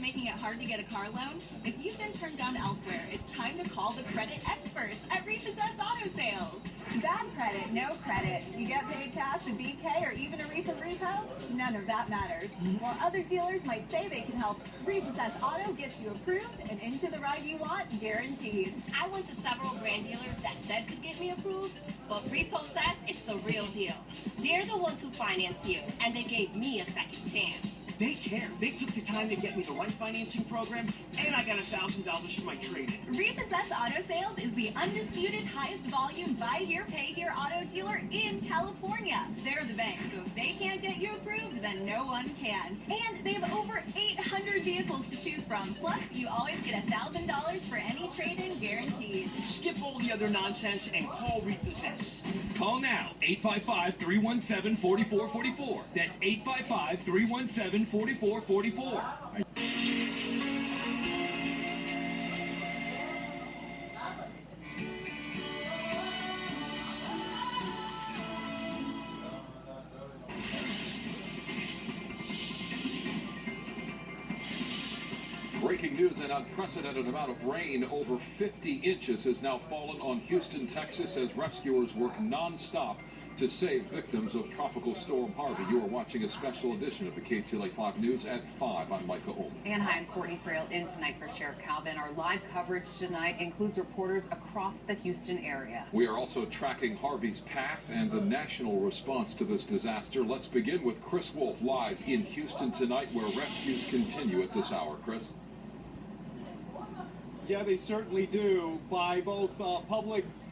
making it hard to get a car loan? If you've been turned down elsewhere, it's time to call the credit experts at Repossess Auto Sales. Bad credit, no credit. You get paid cash, a BK, or even a recent repo? None of that matters. While other dealers might say they can help, Repossess Auto gets you approved and into the ride you want, guaranteed. I went to several brand dealers that said could get me approved, but Repossess, it's the real deal. They're the ones who finance you, and they gave me a second chance. They care. They took the time to get me the right financing program, and I got $1,000 for my trade-in. Repossess Auto Sales is the undisputed highest volume buy here, pay here auto dealer in California. They're the bank, so if they can't get you approved, then no one can. And they have over 800 vehicles to choose from. Plus, you always get $1,000 for any trade-in guaranteed. Skip all the other nonsense and call Repossess. Call now, 855-317-4444. That's 855-317-4444. Breaking news: an unprecedented amount of rain, over 50 inches, has now fallen on Houston, Texas, as rescuers work non-stop to save victims of Tropical Storm Harvey. You are watching a special edition of the KTLA 5 News at 5. I'm Micah Ohlman. And hi, I'm Courtney Friel in tonight for Sheriff Calvin. Our live coverage tonight includes reporters across the Houston area. We are also tracking Harvey's path and the national response to this disaster. Let's begin with Chris Wolf live in Houston tonight, where rescues continue at this hour. Chris? Yeah, they certainly do, by both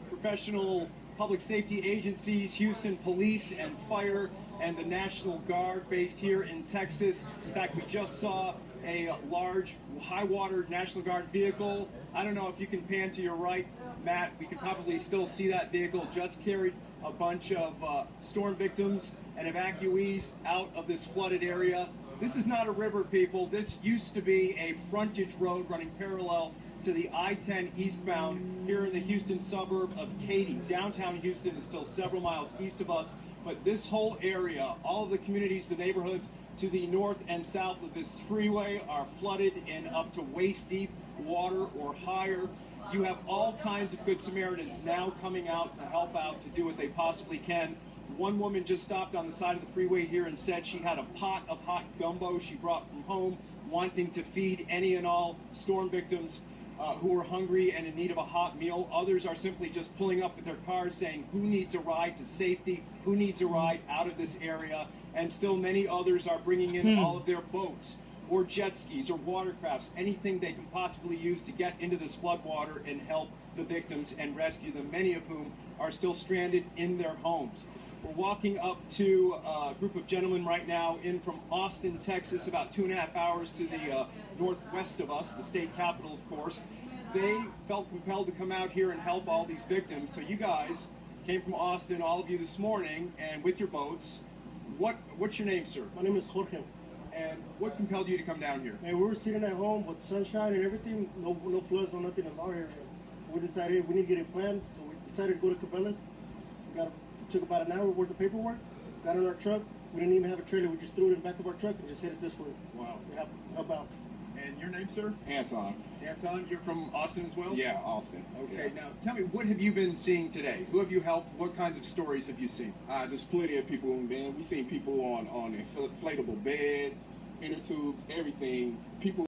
professional public safety agencies, Houston Police and Fire, and the National Guard based here in Texas. In fact, we just saw a large high-water National Guard vehicle. I don't know if you can pan to your right, Matt. We can probably still see that vehicle. Just carried a bunch of storm victims and evacuees out of this flooded area. This is not a river, people. This used to be a frontage road running parallel to the I-10 eastbound here in the Houston suburb of Katy. Downtown Houston is still several miles east of us, but this whole area, all of the communities, the neighborhoods to the north and south of this freeway are flooded in up to waist-deep water or higher. You have all kinds of Good Samaritans now coming out to help out, to do what they possibly can. One woman just stopped on the side of the freeway here and said she had a pot of hot gumbo she brought from home, wanting to feed any and all storm victims who are hungry and in need of a hot meal. Others are simply just pulling up with their cars saying, who needs a ride to safety? Who needs a ride out of this area? And still many others are bringing in all of their boats or jet skis or watercrafts, anything they can possibly use to get into this flood water and help the victims and rescue them, many of whom are still stranded in their homes. We're walking up to a group of gentlemen right now in from Austin, Texas, about 2.5 hours to the northwest of us, the state capital, of course. They felt compelled to come out here and help all these victims. So you guys came from Austin, all of you this morning, and with your boats. What's your name, sir? My name is Jorge. And what compelled you to come down here? And we were sitting at home with sunshine and everything, no floods, no nothing in our area. We decided we need to get a plan, so we decided to go to Cabela's. Took about an hour worth of paperwork, got in our truck. We didn't even have a trailer. We just threw it in the back of our truck and just headed this way. Wow. To help out. And your name, sir? Anton. Anton, you're from Austin as well? Yeah, Austin. Okay, yeah. Now tell me, what have you been seeing today? Who have you helped? What kinds of stories have you seen? Just plenty of people, man. We've seen people on inflatable beds, inner tubes, everything. People